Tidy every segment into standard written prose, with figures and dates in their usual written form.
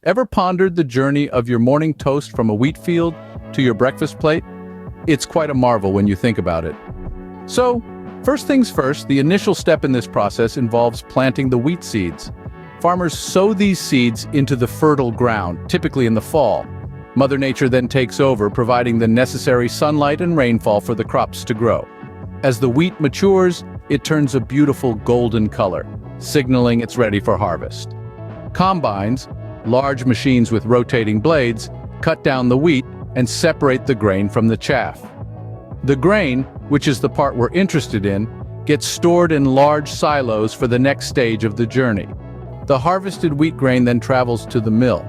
Ever pondered the journey of your morning toast from a wheat field to your breakfast plate? It's quite a marvel when you think about it. So, first things first, the initial step in this process involves planting the wheat seeds. Farmers sow these seeds into the fertile ground, typically in the fall. Mother Nature then takes over, providing the necessary sunlight and rainfall for the crops to grow. As the wheat matures, it turns a beautiful golden color, signaling it's ready for harvest. Combines, large machines with rotating blades, cut down the wheat and separate the grain from the chaff. The grain, which is the part we're interested in, gets stored in large silos for the next stage of the journey. The harvested wheat grain then travels to the mill.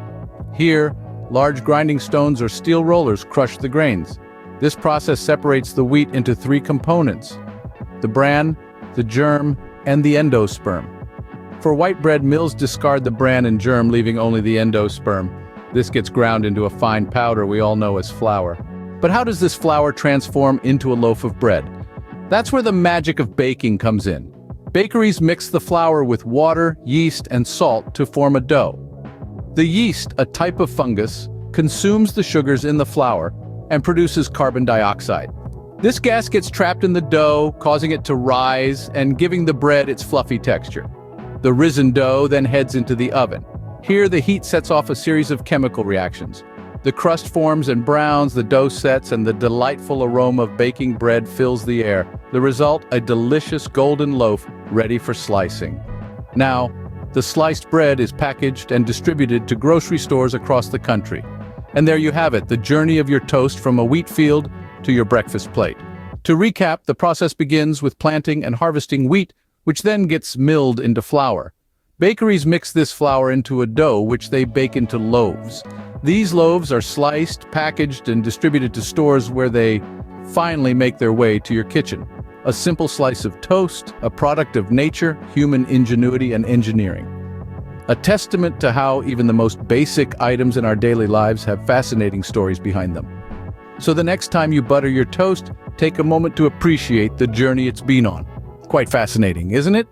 Here, large grinding stones or steel rollers crush the grains. This process separates the wheat into three components: the bran, the germ, and the endosperm. For white bread, mills discard the bran and germ, leaving only the endosperm. This gets ground into a fine powder we all know as flour. But how does this flour transform into a loaf of bread? That's where the magic of baking comes in. Bakeries mix the flour with water, yeast, and salt to form a dough. The yeast, a type of fungus, consumes the sugars in the flour and produces carbon dioxide. This gas gets trapped in the dough, causing it to rise and giving the bread its fluffy texture. The risen dough then heads into the oven. Here, the heat sets off a series of chemical reactions. The crust forms and browns, the dough sets, and the delightful aroma of baking bread fills the air. The result, a delicious golden loaf ready for slicing. Now, the sliced bread is packaged and distributed to grocery stores across the country. And there you have it, the journey of your toast from a wheat field to your breakfast plate. To recap, the process begins with planting and harvesting wheat, which then gets milled into flour. Bakeries mix this flour into a dough, which they bake into loaves. These loaves are sliced, packaged, and distributed to stores where they finally make their way to your kitchen. A simple slice of toast, a product of nature, human ingenuity, and engineering. A testament to how even the most basic items in our daily lives have fascinating stories behind them. So the next time you butter your toast, take a moment to appreciate the journey it's been on. Quite fascinating, isn't it?